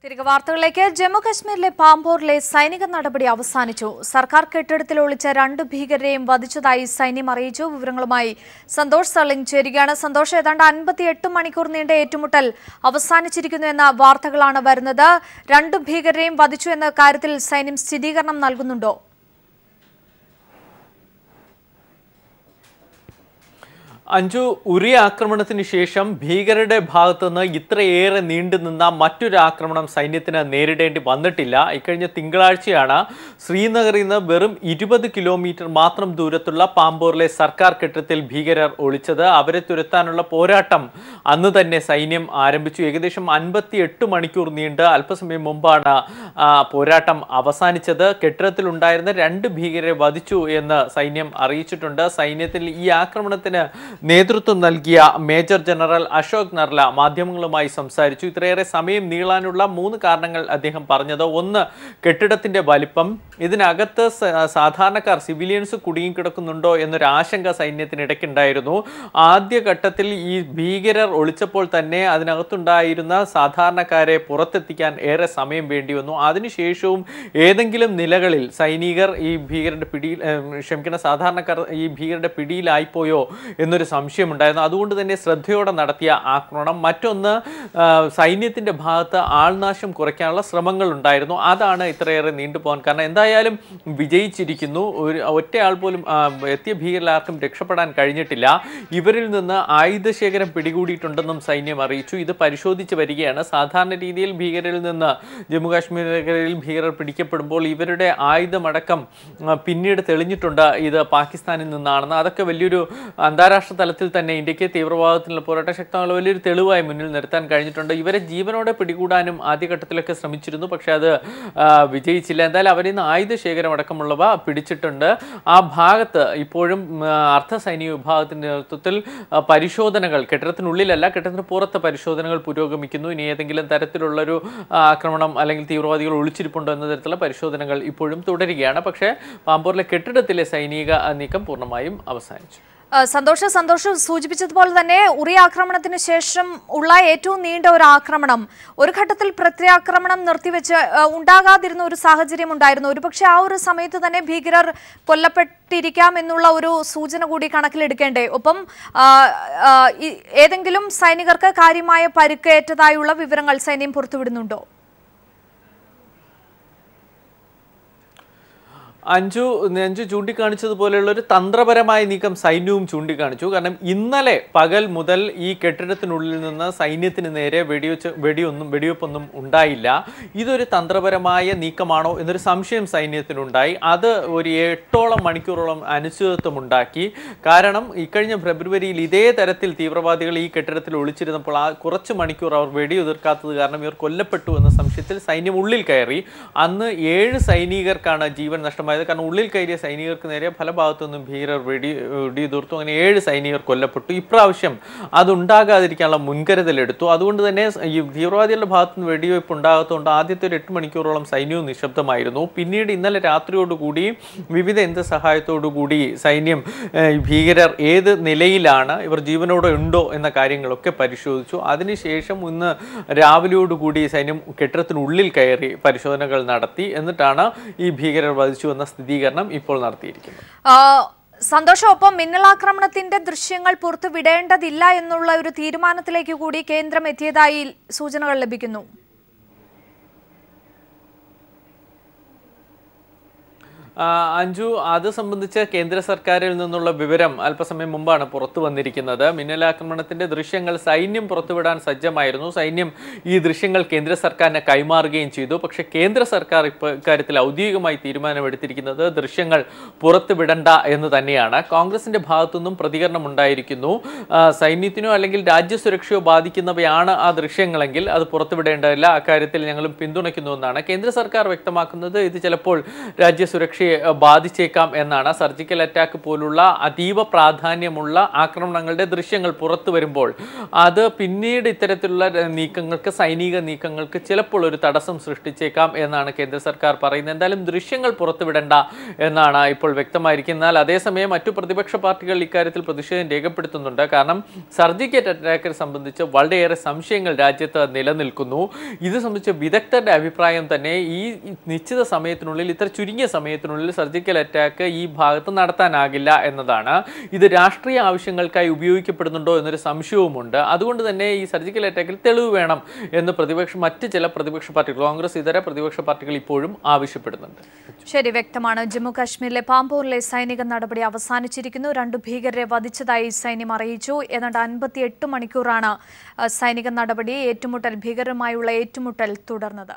തിരികെ വാർത്തകളിലേക്ക്. ജമ്മു കശ്മീരിലെ പാംപോറിലെ സൈനിക നടപടി അവസാനിച്ചു. സർക്കാർ കെട്ടിടത്തിൽ ഒളിച്ച 2 ഭീകരരെയും വധിച്ചതായി സൈന്യം അറിയിച്ചു. വിവരങ്ങളുമായി സന്തോഷ് സളിംഗ് ചേരുകയാണ്. സന്തോഷ്, ഏതാണ്ട് 58 മണിക്കൂർ നീണ്ട ഏറ്റുമുട്ടൽ അവസാനിച്ചിരിക്കുന്നു എന്ന വാർത്തകളാണ് വരുന്നത്. 2 ഭീകരരെയും വധിച്ചു എന്ന കാര്യത്തിൽ സൈന്യം സ്ഥിരീകരണം നൽകുന്നുണ്ടോ? അഞ്ജു, ഉറി ആക്രമണത്തിന് ശേഷം ഭീകരരുടെ ഭാഗത്തുനിന്ന് ഇത്രയേറെ നീണ്ടുനിന്ന മറ്റൊരു ആക്രമണം സൈന്യത്തിന് നേരിടേണ്ടി വന്നിട്ടില്ല. ഇക്കഴിഞ്ഞ തിങ്കളാഴ്ചയാണ് ശ്രീനഗറിൽ നിന്ന് വെറും 20 കിലോമീറ്റർ മാത്രം ദൂരത്തുള്ള പാംപോറിലെ സർക്കാർ കെട്ടിടത്തിൽ ഭീകരർ ഒളിച്ചത്. അവരെ തുരത്താനുള്ള പോരാട്ടം അന്ന് തന്നെ സൈന്യം ആരംഭിച്ചു. ഏകദേശം 58 മണിക്കൂർ നീണ്ട് അല്പസമയം മുമ്പാണ് പോരാട്ടം അവസാനിച്ചത്. കെട്ടിടത്തിലുണ്ടായിരുന്ന 2 ഭീകരരെ വധിച്ചു എന്ന് സൈന്യം അറിയിച്ചിട്ടുണ്ട്. സൈന്യത്തിൽ ഈ ആക്രമണത്തിന് നേതൃത്വം നൽകിയ മേജർ ജനറൽ അശോക് നർല മാധ്യമങ്ങളുമായി സംസാരിച്ചു. ഇത്രയേറെ സമയം നീളാനുള്ള 3 കാരണങ്ങൾ അദ്ദേഹം പറഞ്ഞത്: ഒന്ന്, കെട്ടിടത്തിന്റെ വലിപ്പം. ഇതിനകത്ത് സാധാരണക്കാർ, സിവിലിയൻസ് കുടുങ്ങിക്കിടക്കുന്നുണ്ടോ എന്നൊരു ആശങ്ക സൈന്യത്തിനിടയ്ക്കുണ്ടായിരുന്നു. ആദ്യഘട്ടത്തിൽ ഈ ഭീകരർ ഒളിച്ചപ്പോൾ തന്നെ അതിനകത്തുണ്ടായിരുന്ന സാധാരണക്കാരെ പുറത്തെത്തിക്കാൻ ഏറെ സമയം വേണ്ടി വന്നു. അതിനുശേഷവും ഏതെങ്കിലും നിലകളിൽ സൈനികർ ഈ ഭീകരരുടെ പിടിയിൽ സാധാരണക്കാർ ഈ ഭീകരരുടെ പിടിയിലായിപ്പോയോ എന്നൊരു സംശയമുണ്ടായിരുന്നു. അതുകൊണ്ട് തന്നെ ശ്രദ്ധയോടെ നടത്തിയ ആക്രമണം. മറ്റൊന്ന്, സൈന്യത്തിന്റെ ഭാഗത്ത് ആൾനാശം കുറയ്ക്കാനുള്ള ശ്രമങ്ങൾ ഉണ്ടായിരുന്നു. അതാണ് ഇത്രയേറെ നീണ്ടുപോകാൻ കാരണം. എന്തായാലും വിജയിച്ചിരിക്കുന്നു. ഒറ്റയാൾ പോലും എത്തിയ ഭീകരർക്കും രക്ഷപ്പെടാൻ കഴിഞ്ഞിട്ടില്ല. ഇവരിൽ നിന്ന് ആയുധശേഖരം പിടികൂടിയിട്ടുണ്ടെന്നും സൈന്യം അറിയിച്ചു. ഇത് പരിശോധിച്ച് വരികയാണ്. സാധാരണ രീതിയിൽ ഭീകരരിൽ നിന്ന് ജമ്മുകാശ്മീർ മേഖലയിൽ ഭീകരർ പിടിക്കപ്പെടുമ്പോൾ ഇവരുടെ ആയുധമടക്കം പിന്നീട് തെളിഞ്ഞിട്ടുണ്ട് ഇത് പാകിസ്ഥാനിൽ നിന്നാണെന്ന്. അതൊക്കെ വലിയൊരു അന്താരാഷ്ട്ര തലത്തിൽ തന്നെ ഇന്ത്യക്ക് തീവ്രവാദത്തിനുള്ള പോരാട്ട ശക്തമായ വലിയൊരു തെളിവായി മുന്നിൽ നിർത്താൻ കഴിഞ്ഞിട്ടുണ്ട്. ഇവരെ ജീവനോടെ പിടികൂടാനും ആദ്യഘട്ടത്തിലൊക്കെ ശ്രമിച്ചിരുന്നു, പക്ഷെ അത് വിജയിച്ചില്ല. എന്തായാലും അവരിൽ നിന്ന് ആയുധശേഖരം അടക്കമുള്ളവ പിടിച്ചിട്ടുണ്ട്. ആ ഭാഗത്ത് ഇപ്പോഴും അർദ്ധ സൈനിക വിഭാഗത്തിന്റെ നേതൃത്വത്തിൽ പരിശോധനകൾ, കെട്ടിടത്തിനുള്ളിലല്ല കെട്ടിടത്തിന് പുറത്ത് പരിശോധനകൾ പുരോഗമിക്കുന്നു. ഇനി ഏതെങ്കിലും തരത്തിലുള്ളൊരു ആക്രമണം അല്ലെങ്കിൽ തീവ്രവാദികൾ ഒളിച്ചിരിപ്പുണ്ടോ എന്ന തരത്തിലുള്ള പരിശോധനകൾ ഇപ്പോഴും തുടരുകയാണ്. പക്ഷേ പാംപോറിലെ കെട്ടിടത്തിലെ സൈനിക നീക്കം പൂർണ്ണമായും അവസാനിച്ചു. സന്തോഷം സൂചിപ്പിച്ചതുപോലെ തന്നെ ഉറി ആക്രമണത്തിന് ശേഷം ഉള്ള ഏറ്റവും നീണ്ട ഒരു ആക്രമണം, ഒരു ഘട്ടത്തിൽ പ്രത്യാക്രമണം നിർത്തിവെച്ച് ഉണ്ടാകാതിരുന്ന ഒരു സാഹചര്യം ഉണ്ടായിരുന്നു. ഒരുപക്ഷെ ആ ഒരു സമയത്ത് തന്നെ ഭീകരർ കൊല്ലപ്പെട്ടിരിക്കാം എന്നുള്ള ഒരു സൂചന കൂടി കണക്കിലെടുക്കേണ്ടേ? ഒപ്പം ഏതെങ്കിലും സൈനികർക്ക് കാര്യമായ പരിക്കേറ്റതായുള്ള വിവരങ്ങൾ സൈന്യം പുറത്തുവിടുന്നുണ്ടോ? അഞ്ജു ചൂണ്ടിക്കാണിച്ചതുപോലെയുള്ള ഒരു തന്ത്രപരമായ നീക്കം സൈന്യവും ചൂണ്ടിക്കാണിച്ചു. കാരണം ഇന്നലെ പകൽ മുതൽ ഈ കെട്ടിടത്തിനുള്ളിൽ നിന്ന് സൈന്യത്തിന് നേരെ വെടിവെപ്പൊന്നും ഉണ്ടായില്ല. ഇതൊരു തന്ത്രപരമായ നീക്കമാണോ എന്നൊരു സംശയം സൈന്യത്തിനുണ്ടായി. അത് ഒരു 8 മണിക്കൂറോളം അനിശ്ചിതത്വം ഉണ്ടാക്കി. കാരണം ഇക്കഴിഞ്ഞ ഫെബ്രുവരിയിൽ ഇതേ തരത്തിൽ തീവ്രവാദികൾ ഈ കെട്ടിടത്തിൽ ഒളിച്ചിരുന്നപ്പോൾ ആ കുറച്ച് മണിക്കൂർ അവർ വെടിയുതിർക്കാത്തത് കാരണം ഇവർ കൊല്ലപ്പെട്ടു എന്ന സംശയത്തിൽ സൈന്യം ഉള്ളിൽ കയറി. അന്ന് 7 സൈനികർക്കാണ് ജീവൻ നഷ്ടമായത്. കാരണം ഉള്ളിൽ കയറിയ സൈനികർക്ക് നേരെ പല ഭാഗത്തുനിന്നും ഭീകരർ വെടിയുതിർത്തു. അങ്ങനെ 7 സൈനികർ കൊല്ലപ്പെട്ടു. ഇപ്രാവശ്യം അതുണ്ടാകാതിരിക്കാനുള്ള മുൻകരുതലെടുത്തു. അതുകൊണ്ട് തന്നെ ഈ തീവ്രവാദികളുടെ ഭാഗത്തുനിന്ന് വെടിവയ്പ് ഉണ്ടാകാത്തതുകൊണ്ട് ആദ്യത്തെ ഒരു 8 മണിക്കൂറോളം സൈന്യവും നിശബ്ദമായിരുന്നു. പിന്നീട് ഇന്നലെ രാത്രിയോടുകൂടി വിവിധ യന്ത്രസഹായത്തോടുകൂടി സൈന്യം ഭീകരർ ഏത് നിലയിലാണ്, ഇവർ ജീവനോടെ ഉണ്ടോ എന്ന കാര്യങ്ങളൊക്കെ പരിശോധിച്ചു. അതിനുശേഷം ഇന്ന് രാവിലെയോടുകൂടി സൈന്യം കെട്ടിടത്തിനുള്ളിൽ കയറി പരിശോധനകൾ നടത്തി. എന്നിട്ടാണ് ഈ ഭീകരർ വധിച്ചു എന്ന സ്ഥിരീകരണം ഇപ്പോൾ നടത്തിയിരിക്കുന്നത്. സന്തോഷമൊപ്പം മിന്നലാക്രമണത്തിന്റെ ദൃശ്യങ്ങൾ പുറത്തുവിടേണ്ടതില്ല എന്നുള്ള ഒരു തീരുമാനത്തിലേക്ക് കൂടി കേന്ദ്രം എത്തിയതായി സൂചനകൾ ലഭിക്കുന്നു. അഞ്ജു, അത് സംബന്ധിച്ച് കേന്ദ്ര സർക്കാരിൽ നിന്നുള്ള വിവരം അല്പസമയം മുമ്പാണ് പുറത്തു വന്നിരിക്കുന്നത്. മിന്നലാക്രമണത്തിന്റെ ദൃശ്യങ്ങൾ സൈന്യം പുറത്തുവിടാൻ സജ്ജമായിരുന്നു. സൈന്യം ഈ ദൃശ്യങ്ങൾ കേന്ദ്ര സർക്കാരിനെ കൈമാറുകയും ചെയ്തു. പക്ഷേ കേന്ദ്ര സർക്കാർ ഇക്കാര്യത്തിൽ ഔദ്യോഗികമായി തീരുമാനമെടുത്തിരിക്കുന്നത് ദൃശ്യങ്ങൾ പുറത്തുവിടണ്ട എന്ന് തന്നെയാണ്. കോൺഗ്രസിന്റെ ഭാഗത്തുനിന്നും പ്രതികരണം ഉണ്ടായിരിക്കുന്നു. സൈന്യത്തിനോ അല്ലെങ്കിൽ രാജ്യസുരക്ഷയോ ബാധിക്കുന്നവയാണ് ആ ദൃശ്യങ്ങളെങ്കിൽ അത് പുറത്തുവിടേണ്ടതില്ല, അക്കാര്യത്തിൽ ഞങ്ങളും പിന്തുണയ്ക്കുന്നുവെന്നാണ് കേന്ദ്ര സർക്കാർ വ്യക്തമാക്കുന്നത്. ഇത് ചിലപ്പോൾ രാജ്യസുരക്ഷയെ ബാധിച്ചേക്കാം എന്നാണ്. സർജിക്കൽ അറ്റാക്ക് പോലുള്ള അതീവ പ്രാധാന്യമുള്ള ആക്രമണങ്ങളുടെ ദൃശ്യങ്ങൾ പുറത്തു വരുമ്പോൾ അത് പിന്നീട് ഇത്തരത്തിലുള്ള നീക്കങ്ങൾക്ക്, സൈനിക നീക്കങ്ങൾക്ക് ചിലപ്പോൾ ഒരു തടസ്സം സൃഷ്ടിച്ചേക്കാം എന്നാണ് കേന്ദ്ര സർക്കാർ പറയുന്നത്. എന്തായാലും ദൃശ്യങ്ങൾ പുറത്തുവിടേണ്ട എന്നാണ് ഇപ്പോൾ വ്യക്തമായിരിക്കുന്നത്. അതേസമയം മറ്റു പ്രതിപക്ഷ പാർട്ടികൾ ഇക്കാര്യത്തിൽ പ്രതിഷേധം രേഖപ്പെടുത്തുന്നുണ്ട്. കാരണം സർജിക്കൽ അറ്റാക്കിനെ സംബന്ധിച്ച് വളരെയേറെ സംശയങ്ങൾ രാജ്യത്ത് നിലനിൽക്കുന്നു. ഇത് സംബന്ധിച്ച് വിദഗ്ധരുടെ അഭിപ്രായം തന്നെ ഈ നിശ്ചിത സമയത്തിനുള്ളിൽ, ഇത്ര ചുരുങ്ങിയ സമയത്തിനുള്ളിൽ സർജിക്കൽ അറ്റാക്ക് ഈ ഭാഗത്ത് നടത്താനാകില്ല എന്നതാണ്. ഇത് രാഷ്ട്രീയ ആവശ്യങ്ങൾക്കായി ഉപയോഗിക്കപ്പെടുന്നുണ്ടോ എന്നൊരു സംശയവുമുണ്ട്. അതുകൊണ്ട് തന്നെ ഈ സർജിക്കൽ അറ്റാക്കിൽ തെളിവ് വേണം എന്ന് മറ്റ് ചില പ്രതിപക്ഷ പാർട്ടികൾ, കോൺഗ്രസ് ഇതര പ്രതിപക്ഷ പാർട്ടികൾ ഇപ്പോഴും ആവശ്യപ്പെടുന്നുണ്ട്. ശരി, വ്യക്തമാണ്. ജമ്മു കാശ്മീരിലെ പാംപോറിലെ സൈനിക നടപടി അവസാനിച്ചിരിക്കുന്നു. 2 ഭീകരരെ വധിച്ചതായി സൈന്യം അറിയിച്ചു. ഏതാണ്ട് 58 മണിക്കൂറാണ് സൈനിക നടപടി. ഭീകരരുമായുള്ള ഏറ്റുമുട്ടൽ തുടർന്നത്.